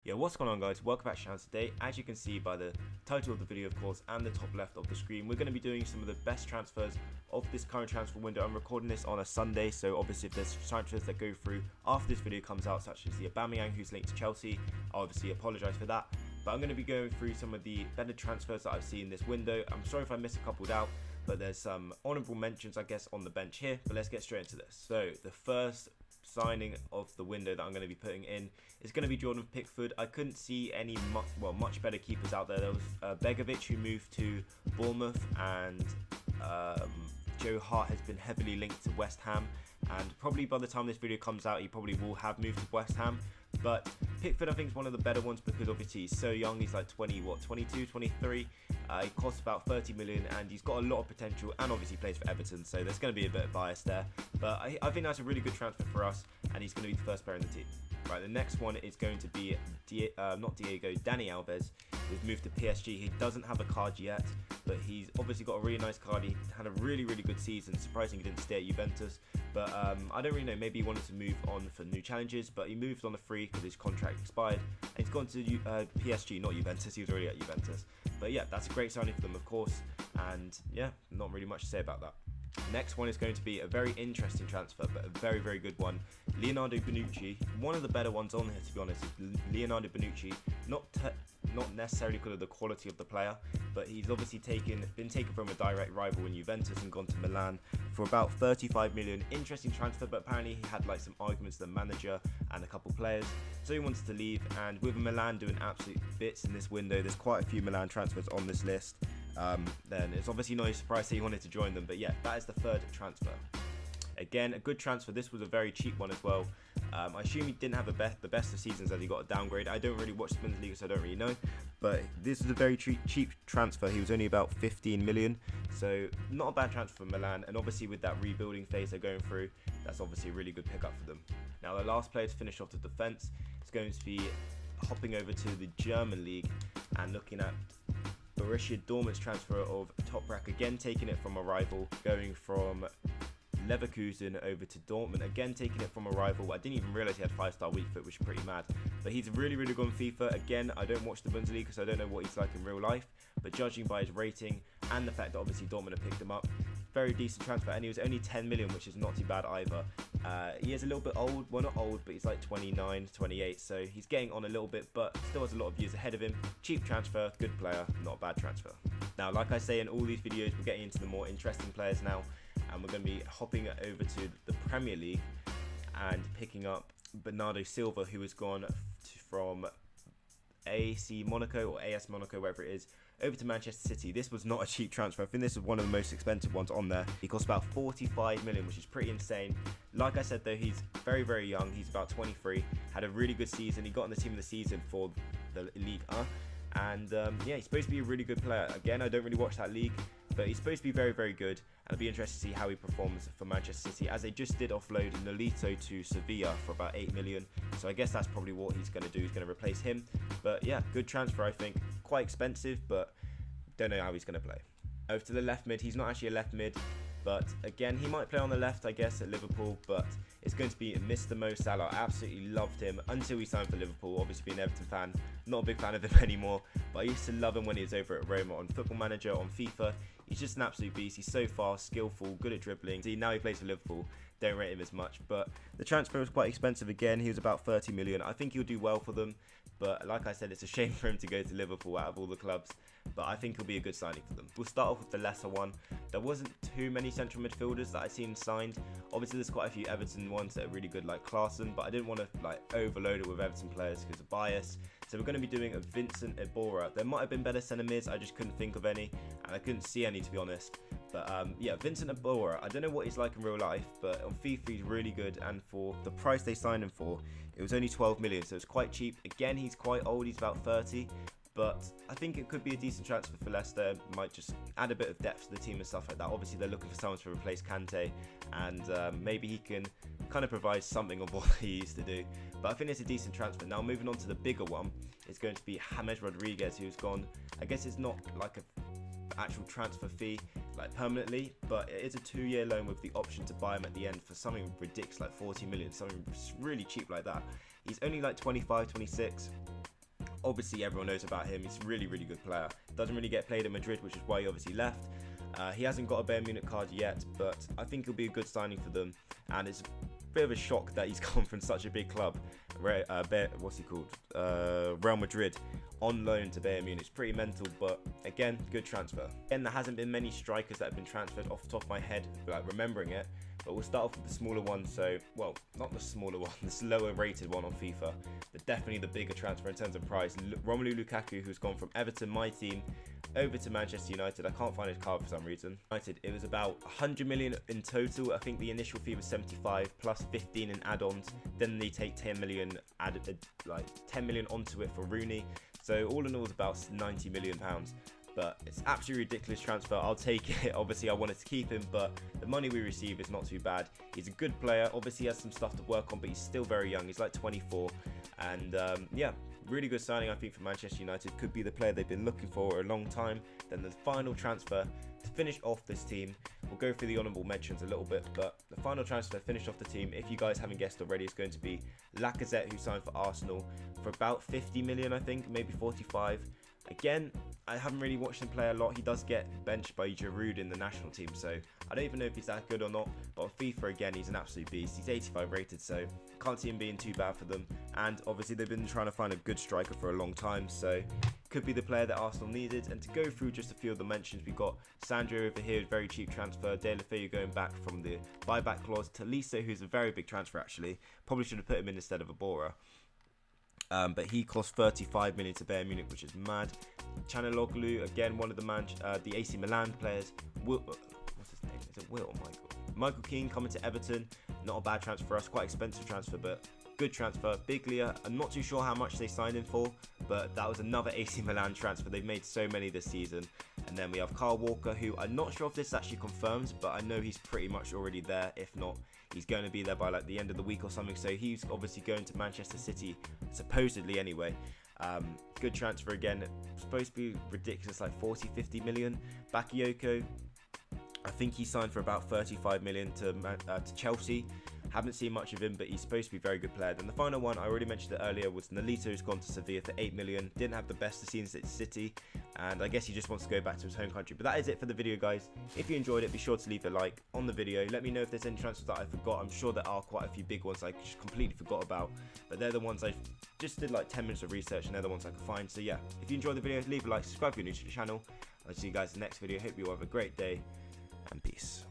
Yeah, what's going on, guys? Welcome back to the channel. Today, as you can see by the title of the video, of course, and the top left of the screen, we're going to be doing some of the best transfers of this current transfer window. I'm recording this on a Sunday, so obviously if there's transfers that go through after this video comes out, such as the Aubameyang who's linked to Chelsea, I obviously apologise for that. But I'm going to be going through some of the better transfers that I've seen in this window. I'm sorry if I missed a couple out, but there's some honourable mentions, I guess, on the bench here. But let's get straight into this. So the first signing of the window that I'm going to be putting in is going to be Jordan Pickford. I couldn't see any much better keepers out there. There was Begovic, who moved to Bournemouth, and Joe Hart has been heavily linked to West Ham, and probably by the time this video comes out he probably will have moved to West Ham. But Pickford, I think, is one of the better ones because obviously he's so young. He's like 22, 23. He costs about 30 million and he's got a lot of potential, and obviously plays for Everton, so there's going to be a bit of bias there. But I think that's a really good transfer for us, and he's going to be the first player in the team. Right, the next one is going to be Dani Alves, who's moved to PSG. He doesn't have a card yet, but he's obviously got a really nice card. He had a really good season. Surprisingly, he didn't stay at Juventus, but I don't really know. Maybe he wanted to move on for new challenges, but he moved on a free because his contract expired, and he's gone to PSG, not Juventus. He was already at Juventus. But yeah, that's a great signing for them, of course, and yeah, not really much to say about that. Next one is going to be a very interesting transfer, but a very good one. Leonardo Bonucci, one of the better ones on here, to be honest. Leonardo Bonucci, not necessarily because of the quality of the player, but he's obviously been taken from a direct rival in Juventus and gone to Milan for about 35 million. Interesting transfer, but apparently he had like some arguments with the manager and a couple players, so he wanted to leave. And with Milan doing absolute bits in this window, there's quite a few Milan transfers on this list. Then it's obviously no surprise that he wanted to join them. But yeah, that is the third transfer. Again, a good transfer. This was a very cheap one as well. I assume he didn't have the best of seasons as he got a downgrade. I don't really watch the Bundesliga, so I don't really know. But this is a very cheap transfer. He was only about 15 million. So not a bad transfer for Milan. And obviously with that rebuilding phase they're going through, that's obviously a really good pickup for them. Now the last player to finish off the defence is going to be hopping over to the German league and looking at Borussia Dortmund's transfer of Toprak, again taking it from a rival, going from Leverkusen over to Dortmund, again taking it from a rival. I didn't even realise he had 5-star weak foot, which is pretty mad. But he's really good on FIFA. Again, I don't watch the Bundesliga, so I don't know what he's like in real life, but judging by his rating and the fact that obviously Dortmund have picked him up, very decent transfer. And he was only 10 million, which is not too bad either. He is a little bit old, well, not old, but he's like 29, 28, so he's getting on a little bit, but still has a lot of years ahead of him. Cheap transfer, good player, not a bad transfer. Now, like I say in all these videos, we're getting into the more interesting players now, and we're going to be hopping over to the Premier League and picking up Bernardo Silva, who has gone from AC Monaco or AS Monaco, wherever it is, over to Manchester City. This was not a cheap transfer. I think this is one of the most expensive ones on there. He cost about 45 million, which is pretty insane. Like I said though, he's very young. He's about 23, had a really good season. He got in the team of the season for the Ligue 1. And yeah, he's supposed to be a really good player. Again, I don't really watch that league, but he's supposed to be very good, and I'll be interested to see how he performs for Manchester City, as they just did offload Nolito to Sevilla for about 8 million. So I guess that's probably what he's going to do. He's going to replace him. But yeah, good transfer, I think. Quite expensive, but don't know how he's going to play. Over to the left mid. He's not actually a left mid, but again, he might play on the left, I guess, at Liverpool, but it's going to be Mr. Mo Salah. I absolutely loved him until he signed for Liverpool. Obviously being an Everton fan, not a big fan of him anymore, but I used to love him when he was over at Roma on Football Manager, on FIFA. He's just an absolute beast. He's so fast, skillful, good at dribbling. See, now he plays for Liverpool. Don't rate him as much, but the transfer was quite expensive again. He was about 30 million. I think he'll do well for them, but like I said, it's a shame for him to go to Liverpool out of all the clubs, but I think he'll be a good signing for them. We'll start off with the lesser one. There wasn't too many central midfielders that I've seen signed. Obviously there's quite a few Everton ones that are really good, like Klaassen, but I didn't want to like overload it with Everton players because of bias. So we're going to be doing a Vincent Iborra. There might have been better centre mids, I just couldn't think of any, and I couldn't see any, to be honest. But yeah, Vincent Iborra, I don't know what he's like in real life, but on FIFA he's really good, and for the price they signed him for, it was only 12 million, so it's quite cheap. Again, he's quite old, he's about 30, but I think it could be a decent transfer for Leicester. Might just add a bit of depth to the team and stuff like that. Obviously they're looking for someone to replace Kante, and maybe he can kind of provide something of what he used to do. But I think it's a decent transfer. Now moving on to the bigger one, it's going to be James Rodriguez, who's gone, I guess it's not like a actual transfer fee like permanently, but it is a 2-year loan with the option to buy him at the end for something ridiculous like 40 million, something really cheap like that. He's only like 25, 26. Obviously, everyone knows about him. He's a really, really good player. Doesn't really get played in Madrid, which is why he obviously left. He hasn't got a Bayern Munich card yet, but I think he'll be a good signing for them. And it's a bit of a shock that he's gone from such a big club, what's he called? Real Madrid, on loan to Bayern Munich. It's pretty mental, but again, good transfer. Again, there hasn't been many strikers that have been transferred off the top of my head, like remembering it. But we'll start off with the smaller one. So, well, not the smaller one, the lower rated one on FIFA, but definitely the bigger transfer in terms of price. Romelu Lukaku, who's gone from Everton, my team, over to Manchester United. I can't find his card for some reason. United, it was about 100 million in total. I think the initial fee was 75 plus 15 in add-ons. Then they take 10 million added, like 10 million onto it for Rooney. So all in all, it's about 90 million pounds. But it's absolutely ridiculous transfer. I'll take it. Obviously, I wanted to keep him, but the money we receive is not too bad. He's a good player. Obviously, he has some stuff to work on, but he's still very young. He's like 24. And yeah, really good signing, I think, for Manchester United. Could be the player they've been looking for a long time. Then the final transfer to finish off this team. We'll go through the honourable mentions a little bit, but the final transfer to finish off the team, if you guys haven't guessed already, is going to be Lacazette, who signed for Arsenal for about 50 million, I think, maybe 45. Again, I haven't really watched him play a lot. He does get benched by Giroud in the national team, so I don't even know if he's that good or not. But on FIFA, again, he's an absolute beast. He's 85 rated, so can't see him being too bad for them. And obviously, they've been trying to find a good striker for a long time, so could be the player that Arsenal needed. And to go through just a few of the mentions, we've got Sandro over here, very cheap transfer. De La Feu going back from the buyback clause. Tolisso, who's a very big transfer, actually. Probably should have put him in instead of Abora. But he cost 35 million to Bayern Munich, which is mad. Chanaloglu, again, one of the AC Milan players. What's his name? Is it Will? Michael Keane coming to Everton. Not a bad transfer for us. Quite expensive transfer, but good transfer. Biglia, I'm not too sure how much they signed him for, but that was another AC Milan transfer. They've made so many this season. And then we have Kyle Walker, who I'm not sure if this actually confirms, but I know he's pretty much already there. If not, he's going to be there by like the end of the week or something. So he's obviously going to Manchester City, supposedly anyway. Good transfer again. Supposed to be ridiculous, like 40-50 million. Bakayoko, I think he signed for about 35 million to Chelsea. Haven't seen much of him, but he's supposed to be a very good player. Then the final one, I already mentioned it earlier, was Nolito, who's gone to Sevilla for 8 million. Didn't have the best of scenes at City, and I guess he just wants to go back to his home country. But that is it for the video, guys. If you enjoyed it, be sure to leave a like on the video. Let me know if there's any transfers that I forgot. I'm sure there are quite a few big ones I just completely forgot about, but they're the ones I just did like 10 minutes of research, and they're the ones I could find. So yeah, if you enjoyed the video, leave a like, subscribe if you're new to the channel. I'll see you guys in the next video. Hope you all have a great day, and peace.